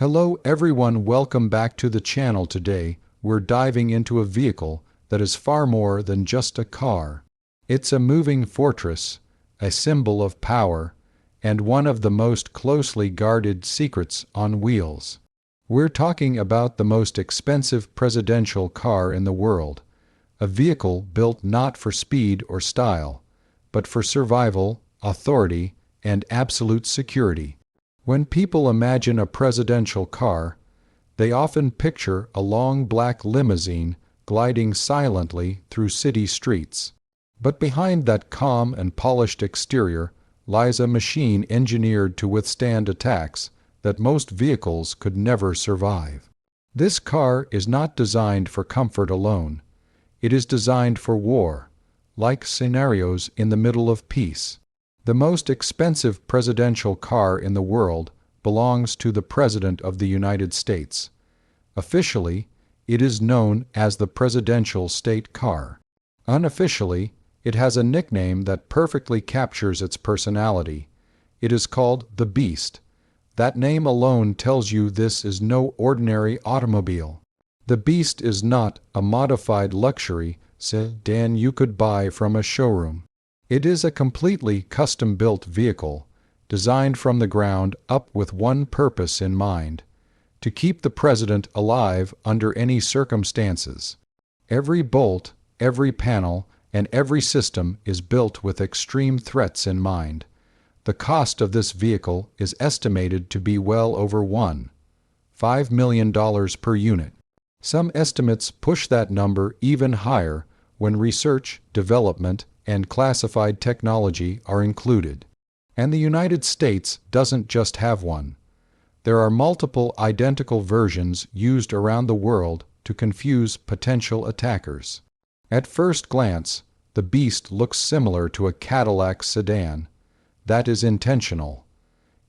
Hello everyone, welcome back to the channel. Today, we're diving into a vehicle that is far more than just a car. It's a moving fortress, a symbol of power, and one of the most closely guarded secrets on wheels. We're talking about the most expensive presidential car in the world, a vehicle built not for speed or style, but for survival, authority, and absolute security. When people imagine a presidential car, they often picture a long black limousine gliding silently through city streets. But behind that calm and polished exterior lies a machine engineered to withstand attacks that most vehicles could never survive. This car is not designed for comfort alone. It is designed for war, like scenarios in the middle of peace. The most expensive presidential car in the world belongs to the President of the United States. Officially, it is known as the Presidential State Car. Unofficially, it has a nickname that perfectly captures its personality. It is called the Beast. That name alone tells you this is no ordinary automobile. The Beast is not a modified luxury sedan you could buy from a showroom. It is a completely custom-built vehicle, designed from the ground up with one purpose in mind: to keep the president alive under any circumstances. Every bolt, every panel, and every system is built with extreme threats in mind. The cost of this vehicle is estimated to be well over $1.5 million per unit. Some estimates push that number even higher when research, development, and classified technology are included. And the United States doesn't just have one. There are multiple identical versions used around the world to confuse potential attackers. At first glance, the Beast looks similar to a Cadillac sedan. That is intentional.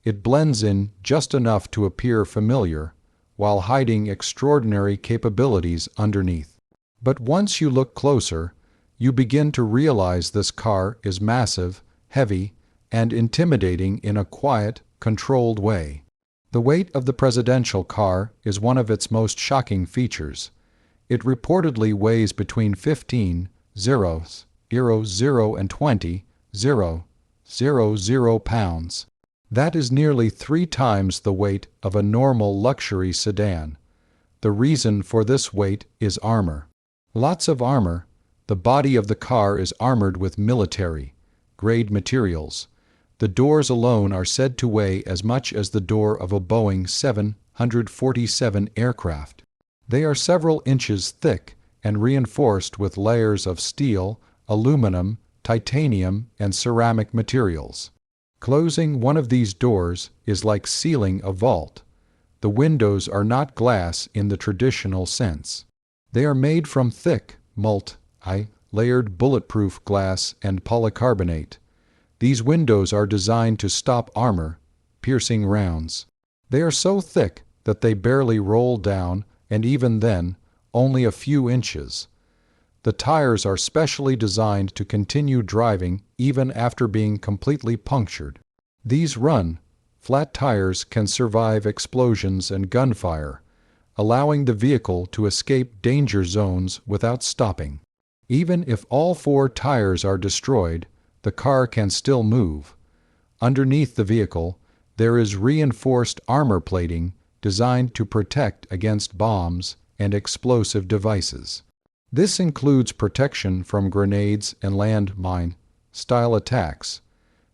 It blends in just enough to appear familiar, while hiding extraordinary capabilities underneath. But once you look closer, you begin to realize this car is massive, heavy, and intimidating in a quiet, controlled way. The weight of the presidential car is one of its most shocking features. It reportedly weighs between 15 zeros, 0 and 20 0 pounds. That is nearly 3 times the weight of a normal luxury sedan. The reason for this weight is armor. Lots of armor. The body of the car is armored with military-grade materials. The doors alone are said to weigh as much as the door of a Boeing 747 aircraft. They are several inches thick and reinforced with layers of steel, aluminum, titanium, and ceramic materials. Closing one of these doors is like sealing a vault. The windows are not glass in the traditional sense. They are made from thick, multi-layered bulletproof glass and polycarbonate. These windows are designed to stop armor-piercing rounds. They are so thick that they barely roll down, and even then, only a few inches. The tires are specially designed to continue driving even after being completely punctured. These flat tires can survive explosions and gunfire, allowing the vehicle to escape danger zones without stopping. Even if all 4 tires are destroyed, the car can still move. Underneath the vehicle, there is reinforced armor plating designed to protect against bombs and explosive devices. This includes protection from grenades and landmine-style attacks.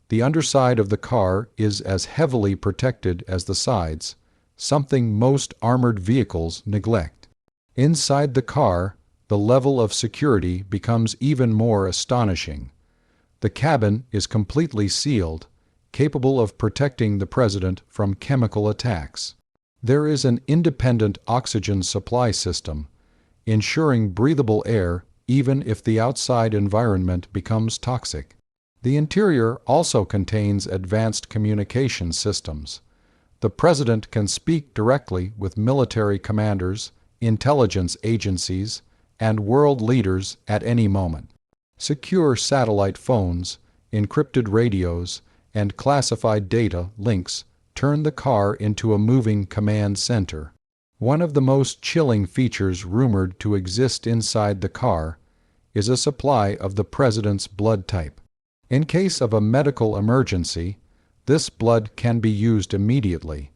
The underside of the car is as heavily protected as the sides, something most armored vehicles neglect. Inside the car, the level of security becomes even more astonishing. The cabin is completely sealed, capable of protecting the president from chemical attacks. There is an independent oxygen supply system, ensuring breathable air even if the outside environment becomes toxic. The interior also contains advanced communication systems. The president can speak directly with military commanders, intelligence agencies, and world leaders at any moment. Secure satellite phones, encrypted radios, and classified data links turn the car into a moving command center. One of the most chilling features rumored to exist inside the car is a supply of the president's blood type. In case of a medical emergency, this blood can be used immediately.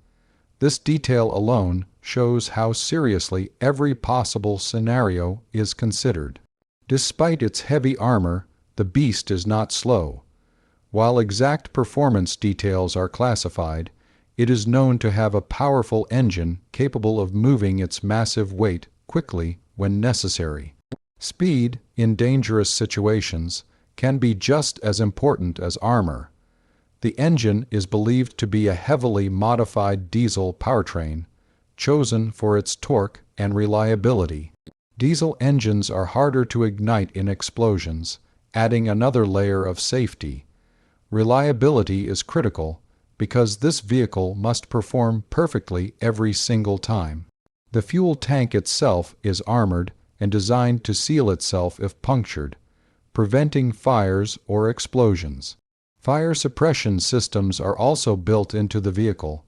This detail alone shows how seriously every possible scenario is considered. Despite its heavy armor, the beast is not slow. While exact performance details are classified, it is known to have a powerful engine capable of moving its massive weight quickly when necessary. Speed, in dangerous situations, can be just as important as armor. The engine is believed to be a heavily modified diesel powertrain, chosen for its torque and reliability. Diesel engines are harder to ignite in explosions, adding another layer of safety. Reliability is critical, because this vehicle must perform perfectly every single time. The fuel tank itself is armored and designed to seal itself if punctured, preventing fires or explosions. Fire suppression systems are also built into the vehicle,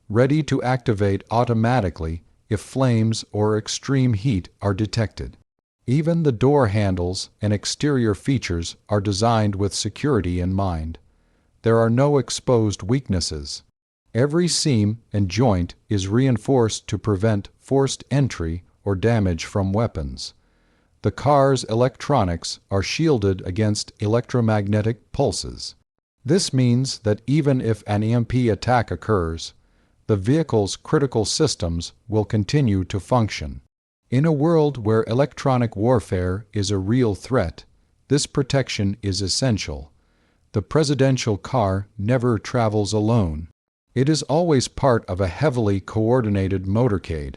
ready to activate automatically if flames or extreme heat are detected. Even the door handles and exterior features are designed with security in mind. There are no exposed weaknesses. Every seam and joint is reinforced to prevent forced entry or damage from weapons. The car's electronics are shielded against electromagnetic pulses. This means that even if an EMP attack occurs, the vehicle's critical systems will continue to function. In a world where electronic warfare is a real threat, this protection is essential. The presidential car never travels alone. It is always part of a heavily coordinated motorcade.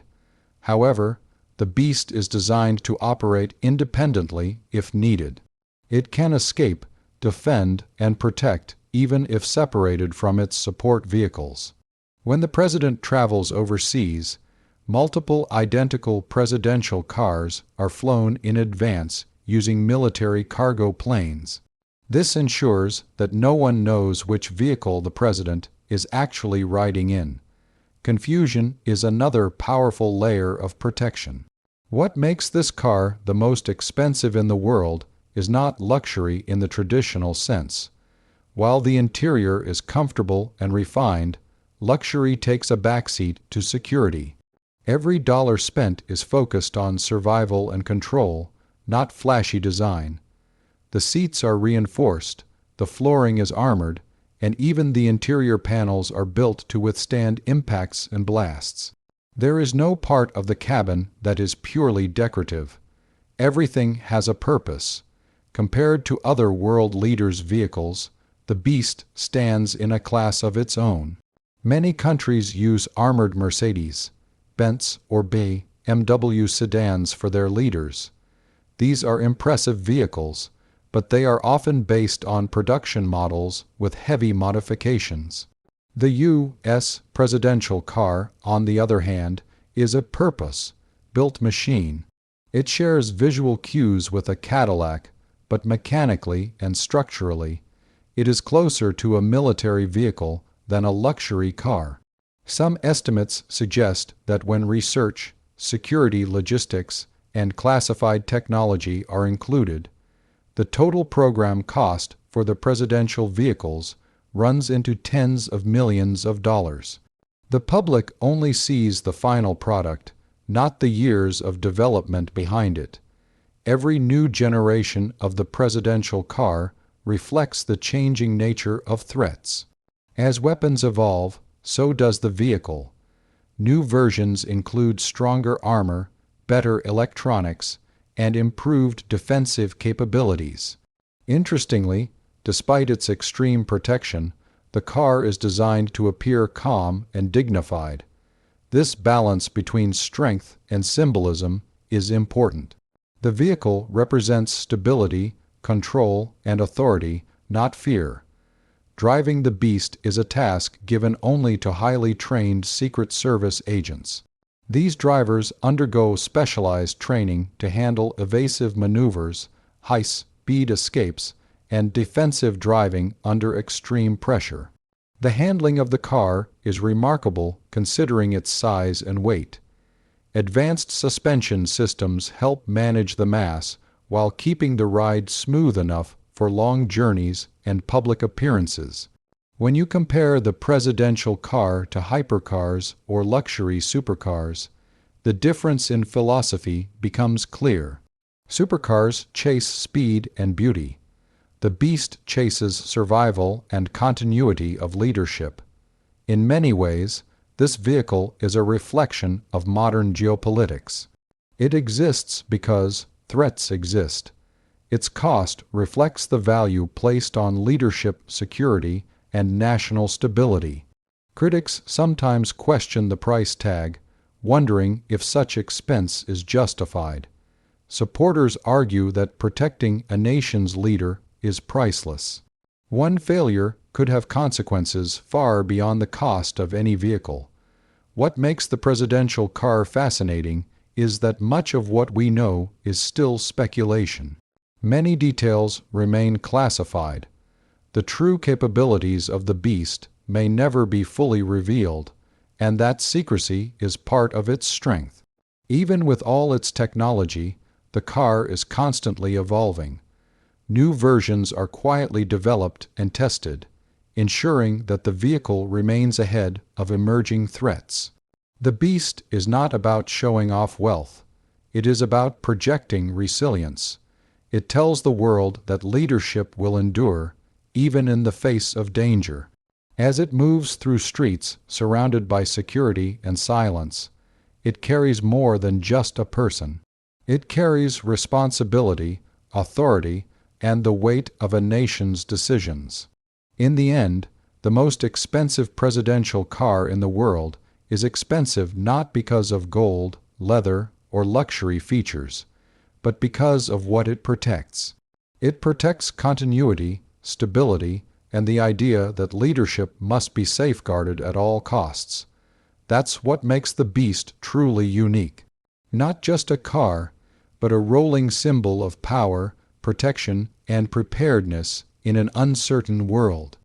However, the beast is designed to operate independently if needed. It can escape, defend, and protect even if separated from its support vehicles. When the president travels overseas, multiple identical presidential cars are flown in advance using military cargo planes. This ensures that no one knows which vehicle the president is actually riding in. Confusion is another powerful layer of protection. What makes this car the most expensive in the world is not luxury in the traditional sense. While the interior is comfortable and refined, luxury takes a backseat to security. Every dollar spent is focused on survival and control, not flashy design. The seats are reinforced, the flooring is armored, and even the interior panels are built to withstand impacts and blasts. There is no part of the cabin that is purely decorative. Everything has a purpose. Compared to other world leaders' vehicles, the Beast stands in a class of its own. Many countries use armored Mercedes, Benz or BMW sedans for their leaders. These are impressive vehicles, but they are often based on production models with heavy modifications. The U.S. presidential car, on the other hand, is a purpose-built machine. It shares visual cues with a Cadillac, but mechanically and structurally, it is closer to a military vehicle than a luxury car. Some estimates suggest that when research, security logistics, and classified technology are included, the total program cost for the presidential vehicles runs into tens of millions of dollars. The public only sees the final product, not the years of development behind it. Every new generation of the presidential car reflects the changing nature of threats. As weapons evolve, so does the vehicle. New versions include stronger armor, better electronics, and improved defensive capabilities. Interestingly, despite its extreme protection, the car is designed to appear calm and dignified. This balance between strength and symbolism is important. The vehicle represents stability, control, and authority, not fear. Driving the Beast is a task given only to highly trained Secret Service agents. These drivers undergo specialized training to handle evasive maneuvers, high-speed escapes, and defensive driving under extreme pressure. The handling of the car is remarkable considering its size and weight. Advanced suspension systems help manage the mass while keeping the ride smooth enough for long journeys and public appearances. When you compare the presidential car to hypercars or luxury supercars, the difference in philosophy becomes clear. Supercars chase speed and beauty. The Beast chases survival and continuity of leadership. In many ways, this vehicle is a reflection of modern geopolitics. It exists because threats exist. Its cost reflects the value placed on leadership, security, and national stability. Critics sometimes question the price tag, wondering if such expense is justified. Supporters argue that protecting a nation's leader is priceless. One failure could have consequences far beyond the cost of any vehicle. What makes the presidential car fascinating is that much of what we know is still speculation. Many details remain classified. The true capabilities of the Beast may never be fully revealed, and that secrecy is part of its strength. Even with all its technology, the car is constantly evolving. New versions are quietly developed and tested, ensuring that the vehicle remains ahead of emerging threats. The Beast is not about showing off wealth. It is about projecting resilience. It tells the world that leadership will endure, even in the face of danger. As it moves through streets surrounded by security and silence, it carries more than just a person. It carries responsibility, authority, and the weight of a nation's decisions. In the end, the most expensive presidential car in the world is expensive not because of gold, leather, or luxury features, but because of what it protects. It protects continuity, stability, and the idea that leadership must be safeguarded at all costs. That's what makes the Beast truly unique. Not just a car, but a rolling symbol of power, protection, and preparedness in an uncertain world.